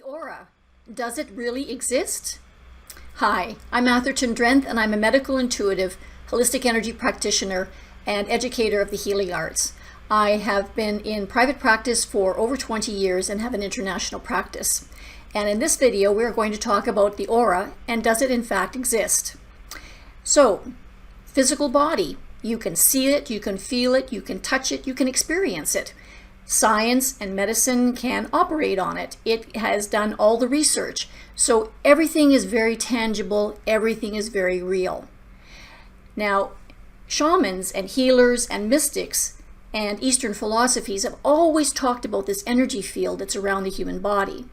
aura, does it really exist? Hi, I'm Atherton, and I'm a medical intuitive, holistic energy practitioner and educator of the healing arts. I have been in private practice for over 20 years and have an international practice. And in this video, we're going to talk about the aura and does it in fact exist? So, physical body, you can see it, you can feel it, you can touch it, you can experience it. Science and medicine can operate on it. It has done all the research. So everything is very tangible, everything is very real. Now, shamans and healers and mystics and Eastern philosophies have always talked about this energy field that's around the human body.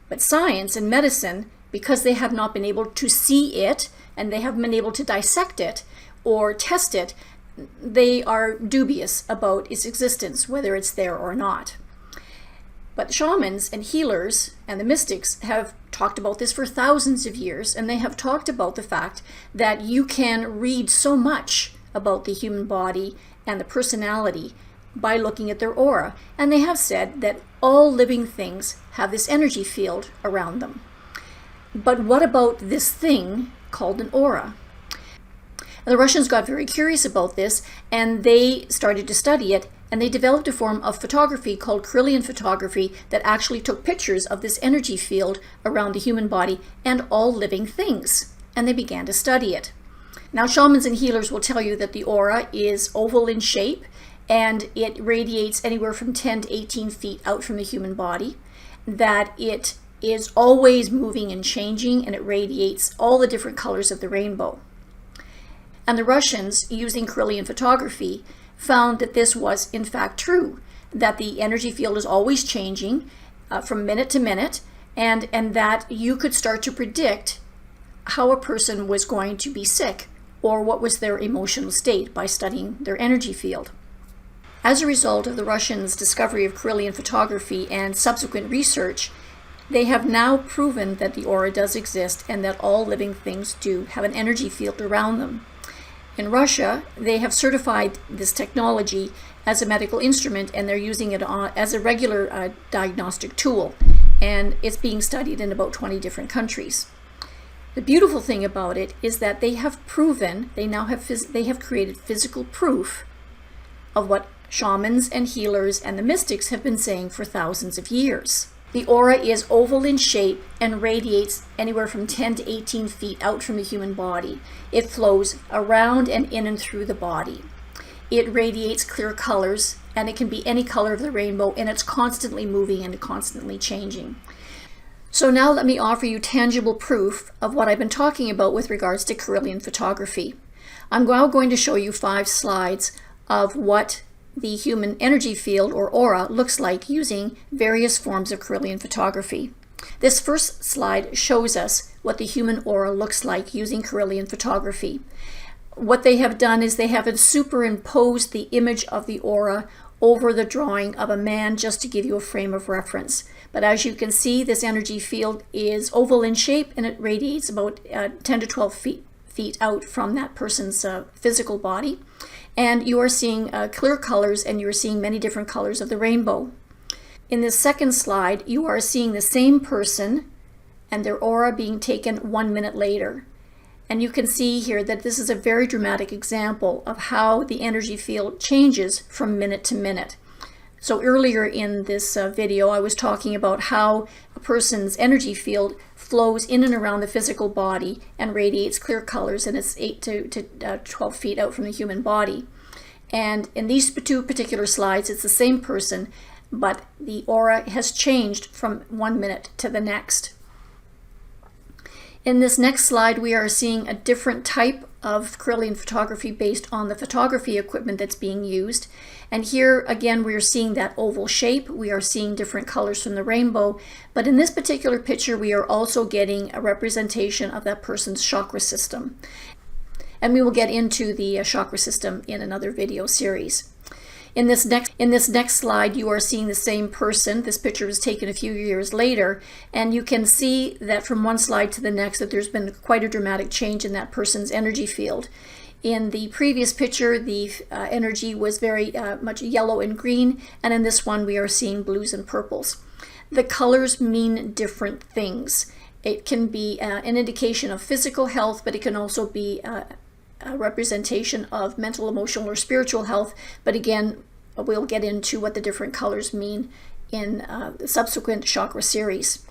But science and medicine, because they have not been able to see it and they haven't been able to dissect it or test it, they are dubious about its existence, whether it's there or not. But shamans and healers and the mystics have talked about this for thousands of years, and they have talked about the fact that you can read so much about the human body and the personality by looking at their aura. And they have said that all living things have this energy field around them. But what about this thing called an aura? The Russians got very curious about this, and they started to study it, and they developed a form of photography called clairvoyant photography that actually took pictures of this energy field around the human body and all living things, and they began to study it. Now, shamans and healers will tell you that the aura is oval in shape, and it radiates anywhere from 10 to 18 feet out from the human body, that it is always moving and changing, and it radiates all the different colors of the rainbow. And the Russians, using clairvoyant photography, found that this was in fact true, that the energy field is always changing from minute to minute, and that you could start to predict how a person was going to be sick or what was their emotional state by studying their energy field. As a result of the Russians' discovery of clairvoyant photography and subsequent research, they have now proven that the aura does exist and that all living things do have an energy field around them. In Russia, they have certified this technology as a medical instrument, and they're using it as a regular diagnostic tool, and it's being studied in about 20 different countries. The beautiful thing about it is that they have proven, they have created physical proof of what shamans and healers and the mystics have been saying for thousands of years. The aura is oval in shape and radiates anywhere from 10 to 18 feet out from the human body. It flows around and in and through the body. It radiates clear colors, and it can be any color of the rainbow, and it's constantly moving and constantly changing. So now let me offer you tangible proof of what I've been talking about with regards to clairvoyant photography. I'm now going to show you 5 slides of what the human energy field or aura looks like using various forms of clairvoyant photography. This first slide shows us what the human aura looks like using clairvoyant photography. What they have done is they have superimposed the image of the aura over the drawing of a man just to give you a frame of reference. But as you can see, this energy field is oval in shape and it radiates about 10 to 12 feet out from that person's physical body. And you are seeing clear colors, and you are seeing many different colors of the rainbow. In this second slide, you are seeing the same person and their aura being taken 1 minute later. And you can see here that this is a very dramatic example of how the energy field changes from minute to minute. So earlier in this video, I was talking about how a person's energy field flows in and around the physical body and radiates clear colors, and it's 8 to 12 feet out from the human body. And in these 2 particular slides, it's the same person, but the aura has changed from 1 minute to the next. In this next slide, we are seeing a different type of clairvoyant photography based on the photography equipment that's being used. And here again, we are seeing that oval shape. We are seeing different colors from the rainbow. But in this particular picture, we are also getting a representation of that person's chakra system. And we will get into the chakra system in another video series. In this next slide, you are seeing the same person. This picture was taken a few years later, and you can see that from one slide to the next that there's been quite a dramatic change in that person's energy field. In the previous picture, the energy was very much yellow and green, and in this one we are seeing blues and purples. The colors mean different things. It can be an indication of physical health, but it can also be a representation of mental, emotional, or spiritual health. But again, we'll get into what the different colors mean in the subsequent chakra series.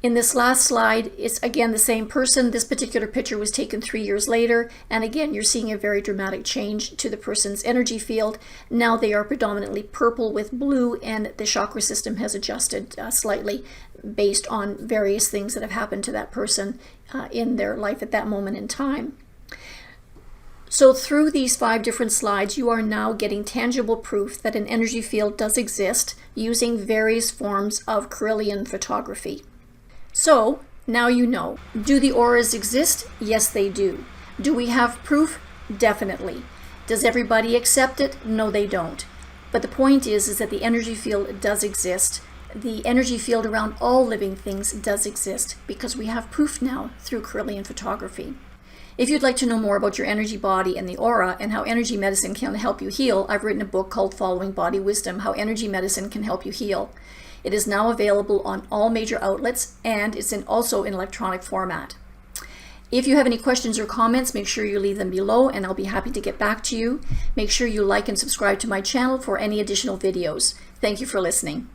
In this last slide, it's again the same person. This particular picture was taken 3 years later, and again you're seeing a very dramatic change to the person's energy field. Now they are predominantly purple with blue, and the chakra system has adjusted slightly based on various things that have happened to that person in their life at that moment in time. So through these 5 different slides, you are now getting tangible proof that an energy field does exist using various forms of Kirlian photography. So now you know. Do the auras exist? Yes, they do. Do we have proof? Definitely. Does everybody accept it? No, they don't. But the point is that the energy field does exist. The energy field around all living things does exist because we have proof now through Kirlian photography. If you'd like to know more about your energy body and the aura and how energy medicine can help you heal, I've written a book called Following Body Wisdom, How Energy Medicine Can Help You Heal. It is now available on all major outlets, and it's also in electronic format. If you have any questions or comments, make sure you leave them below and I'll be happy to get back to you. Make sure you like and subscribe to my channel for any additional videos. Thank you for listening.